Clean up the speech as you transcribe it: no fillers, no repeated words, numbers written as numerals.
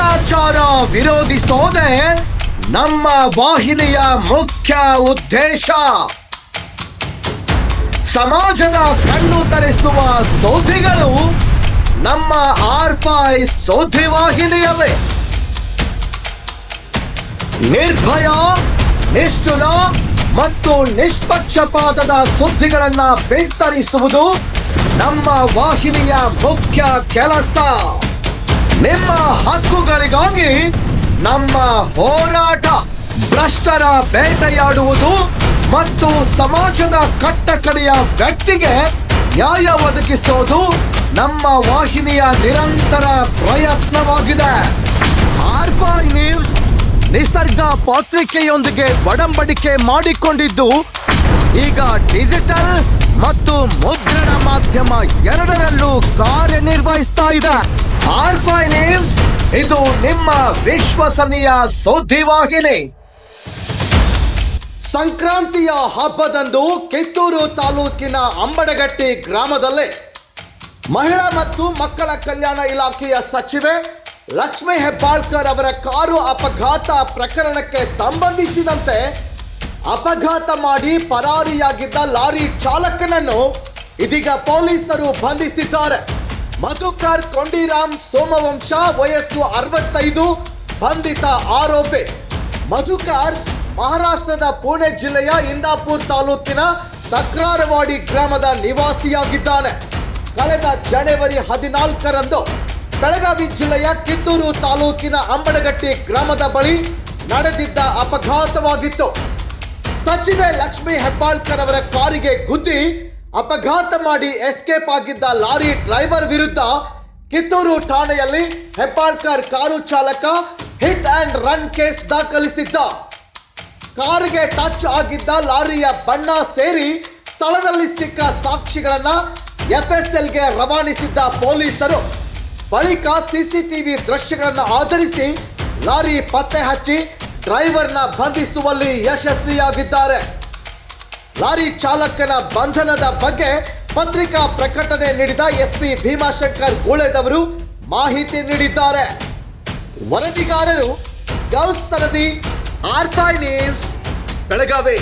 ಭ್ರಷ್ಟಾಚಾರ ವಿರೋಧಿಸೋದೇ ನಮ್ಮ ವಾಹಿನಿಯ ಮುಖ್ಯ ಉದ್ದೇಶ. ಸಮಾಜದ ಕಣ್ಣು ತರಿಸುವ ಸುದ್ದಿಗಳು ನಮ್ಮ R5 ಸುದ್ದಿ ವಾಹಿನಿಯವೇ. ನಿರ್ಭಯ, ನಿಷ್ಠುರ ಮತ್ತು ನಿಷ್ಪಕ್ಷಪಾತದ ಸುದ್ದಿಗಳನ್ನ ಬಿತ್ತರಿಸುವುದು ನಮ್ಮ ವಾಹಿನಿಯ ಮುಖ್ಯ ಕೆಲಸ. ನಿಮ್ಮ ಹಕ್ಕುಗಳಿಗಾಗಿ ನಮ್ಮ ಹೋರಾಟ. ಭ್ರಷ್ಟರ ಬೇಟೆಯಾಡುವುದು ಮತ್ತು ಸಮಾಜದ ಕಟ್ಟಕಡೆಯ ವ್ಯಕ್ತಿಗೆ ನ್ಯಾಯ ಒದಗಿಸೋದು ನಮ್ಮ ವಾಹಿನಿಯ ನಿರಂತರ ಪ್ರಯತ್ನವಾಗಿದೆ. R5 ನ್ಯೂಸ್ ನಿಸರ್ಗ ಪತ್ರಿಕೆಯೊಂದಿಗೆ ಒಡಂಬಡಿಕೆ ಮಾಡಿಕೊಂಡಿದ್ದು ಈಗ ಡಿಜಿಟಲ್ ಮತ್ತು ಮುದ್ರಣ ಮಾಧ್ಯಮ ಎರಡರಲ್ಲೂ ಕಾರ್ಯನಿರ್ವಹಿಸ್ತಾ ಇದೆ. R5 ನ್ಯೂಸ್ ಇದು ನಿಮ್ಮ ವಿಶ್ವಸನೀಯ ಸುದ್ದಿವಾಹಿನಿ. ಸಂಕ್ರಾಂತಿಯ ಹಬ್ಬದಂದು ಕಿತ್ತೂರು ತಾಲೂಕಿನ ಅಂಬಡಗಟ್ಟಿ ಗ್ರಾಮದಲ್ಲಿ ಮಹಿಳಾ ಮತ್ತು ಮಕ್ಕಳ ಕಲ್ಯಾಣ ಇಲಾಖೆಯ ಸಚಿವೆ ಲಕ್ಷ್ಮೀ ಹೆಬ್ಬಾಳ್ಕರ್ ಅವರ ಕಾರು ಅಪಘಾತ ಪ್ರಕರಣಕ್ಕೆ ಸಂಬಂಧಿಸಿದಂತೆ ಅಪಘಾತ ಮಾಡಿ ಪರಾರಿಯಾಗಿದ್ದ ಲಾರಿ ಚಾಲಕನನ್ನು ಇದೀಗ ಪೊಲೀಸರು ಬಂಧಿಸಿದ್ದಾರೆ. ಮಧುಕರ್ ಕೊಂಡಿರಾಮ್ ಸೋಮವಂಶ, ವಯಸ್ಸು 65, ಬಂಧಿತ ಆರೋಪಿ. ಮಧುಕರ್ ಮಹಾರಾಷ್ಟ್ರದ ಪುಣೆ ಜಿಲ್ಲೆಯ ಇಂದಾಪುರ್ ತಾಲೂಕಿನ ತಕ್ರಾರವಾಡಿ ಗ್ರಾಮದ ನಿವಾಸಿಯಾಗಿದ್ದಾನೆ. ಕಳೆದ ಜನವರಿ 14ರಂದು ಬೆಳಗಾವಿ ಜಿಲ್ಲೆಯ ಕಿತ್ತೂರು ತಾಲೂಕಿನ ಅಂಬಡಗಟ್ಟಿ ಗ್ರಾಮದ ಬಳಿ ನಡೆದಿದ್ದ ಅಪಘಾತವಾಗಿತ್ತು. ಸಚಿವೆ ಲಕ್ಷ್ಮೀ ಹೆಬ್ಬಾಳ್ಕರ್ ಅವರ ಕಾರಿಗೆ ಗುದ್ದಿ ಅಪಘಾತ ಮಾಡಿ ಎಸ್ಕೇಪ್ ಆಗಿದ್ದ ಲಾರಿ ಡ್ರೈವರ್ ವಿರುದ್ಧ ಕಿತ್ತೂರು ಠಾಣೆಯಲ್ಲಿ ಹೆಬ್ಬಾಳ್ಕರ್ ಕಾರು ಚಾಲಕ ಹಿಟ್ ಅಂಡ್ ರನ್ ಕೇಸ್ ದಾಖಲಿಸಿದ್ದ. ಕಾರಿಗೆ ಟಚ್ ಆಗಿದ್ದ ಲಾರಿಯ ಬಣ್ಣ ಸೇರಿ ಸ್ಥಳದಲ್ಲಿ ಸಿಕ್ಕ ಸಾಕ್ಷಿಗಳನ್ನ FSLಗೆ ರವಾನಿಸಿದ್ದ ಪೊಲೀಸರು ಬಳಿಕ CCTV ದೃಶ್ಯಗಳನ್ನು ಆಧರಿಸಿ ಲಾರಿ ಪತ್ತೆ ಹಚ್ಚಿ ಡ್ರೈವರ್ನ ಬಂಧಿಸುವಲ್ಲಿ ಯಶಸ್ವಿಯಾಗಿದ್ದಾರೆ. ಲಾರಿ ಚಾಲಕನ ಬಂಧನದ ಬಗ್ಗೆ ಪತ್ರಿಕಾ ಪ್ರಕಟಣೆ ನೀಡಿದ SP ಭೀಮಾಶಂಕರ್ ಗೂಳೆದವರು ಮಾಹಿತಿ ನೀಡಿದ್ದಾರೆ. ವರದಿಗಾರರು ಗೌಸ್ ಸರದಿ, R5 ನ್ಯೂಸ್, ಬೆಳಗಾವಿ.